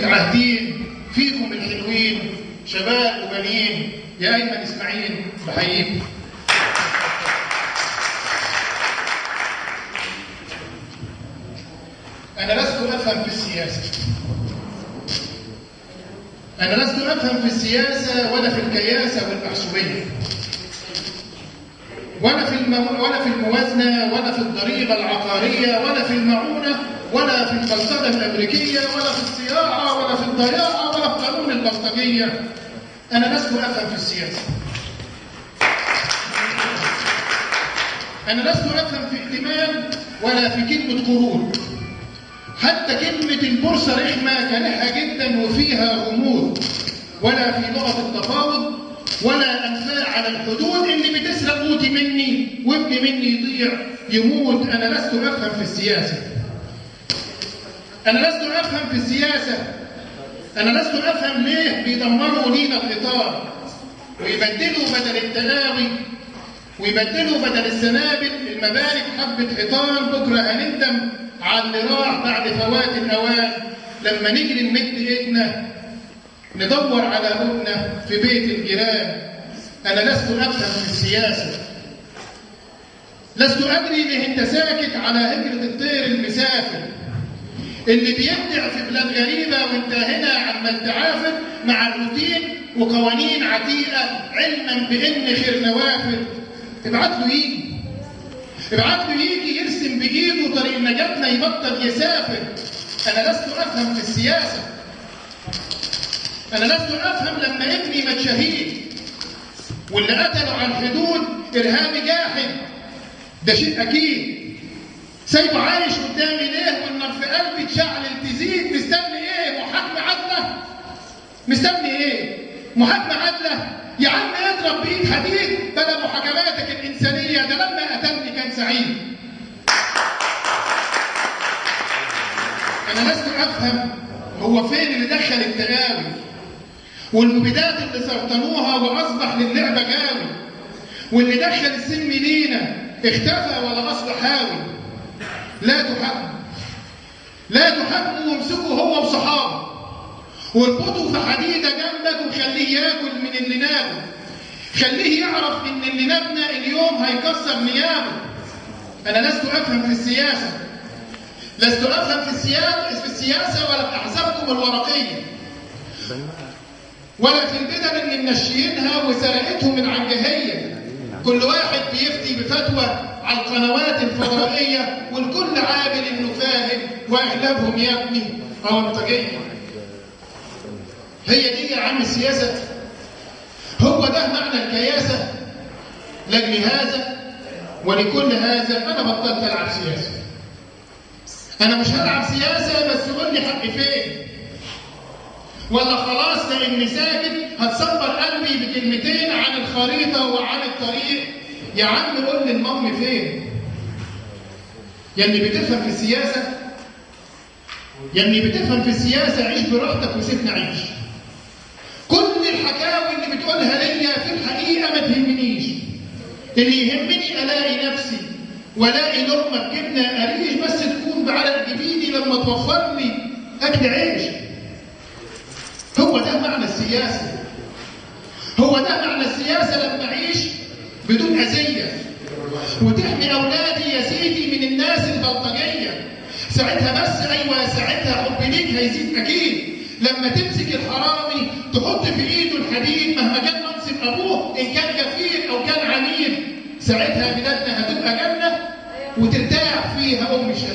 عهدين فيكم الحلوين شباب وبنين يا أيمن إسماعيل بحييكم. أنا لست أفهم في السياسة. أنا لست أفهم في السياسة ولا في الكياسة والمحسوبية ولا في الموازنة ولا في الضريبة العقارية ولا في المعونة ولا في البلطجة الأمريكية ولا في الصياعة ولا في الضياعة ولا في قانون البلطجية. أنا لست أفهم في السياسة. أنا لست أفهم في ائتمان ولا في كلمة قروض. حتى كلمة البورصة رخمة كارهة جدا وفيها غموض، ولا في لغة التفاوض ولا أنفاق على الحدود اللي بتسرق قوتي مني وابني مني يضيع يموت. أنا لست أفهم في السياسة. أنا لست أفهم في السياسة. أنا لست أفهم ليه بيدمروا لينا الإطار ويبدلوا بدل التلاوي ويبدلوا بدل السنابل المبارك حبة حيطان. بكرة هنندم على اللي راح بعد فوات الأوان لما نجري نمد إيدنا ندور على أبنا في بيت الجيران. أنا لست أفهم في السياسة. لست أدري ليه أنت ساكت على هجرة الطير المسافر اللي بيبدع في بلاد غريبة وأنت هنا عمال تعافر مع الروتين وقوانين عتيقة علما بأن خير نوافر. ابعت له يجي. ابعت له يجي يرسم بإيده طريق نجاتنا يبطل يسافر. أنا لست أفهم في السياسة. أنا لست أفهم لما ابني مات شهيد واللي قتلوا على الحدود إرهابي جاحد. ده شيء أكيد. سايبه عايش قدامي ليه والنار في قلبي تشعلل تزيد. مستني إيه؟ محاكمة عادلة؟ مستني إيه؟ محاكمة عادلة؟ يا عم اضرب بإيد حديد بلا محاكماتك الإنسانية. ده لما قتلني كان سعيد. أنا لست أفهم هو فين اللي دخل التقاوي والمبيدات اللي سرطنوها وأصبح للعبة جاوي واللي دخل السم لينا اختفى ولا أصبح هاوي. لا تحكموا. لا تحكموا وامسكوا هو وصحابه واربطوا في حديدة جنبك وخليه ياكل من اللي نابه. خليه يعرف إن اللي نابنا اليوم هيكسر نيابه. أنا لست أفهم في السياسة. لست أفهم في السياسة ولا في أحزابكم الورقية ولا في البدن اللي منشيينها وسرقتهم من العنجهية. كل واحد بيفتي بفتوى على القنوات الفضائية والكل عامل إنه فاهم وأغلبهم يا ابني أونطجية. هي دي يا عم السياسة؟ هو ده معنى الكياسة؟ لأجل هذا ولكل هذا أنا بطلت ألعب سياسة. أنا مش هلعب سياسة بس قول لي حقي فين؟ ولا خلاص لأني ساكت هتصبر قلبي بكلمتين عن الخريطة وعن الطريق؟ يا عم قول لي المام فين؟ يا اللي بتفهم في السياسة، يا اللي بتفهم في السياسة عيش براحتك وسيبني أعيش. كل الحكاوي اللي بتقولها ليا في الحقيقة ما تهمنيش. اللي يهمني ألاقي نفسي وألاقي لقمة بجبنة قريش بس تكون بعرق جبيني لما توفر لي أكل عيش. هو ده معنى السياسة. هو ده معنى السياسة لما أعيش بدون أذية وتحمي أولادي يا سيدي من الناس البلطجية. ساعتها بس أيوة ساعتها حب ليك هيزيد أكيد. لما تمسك الحرامي تحط في إيده الحديد مهما كان منصب أبوه إن كان كفير أو كان عميل. ساعتها بلادنا هتبقى جنة وترتاح فيها أم الشهيد.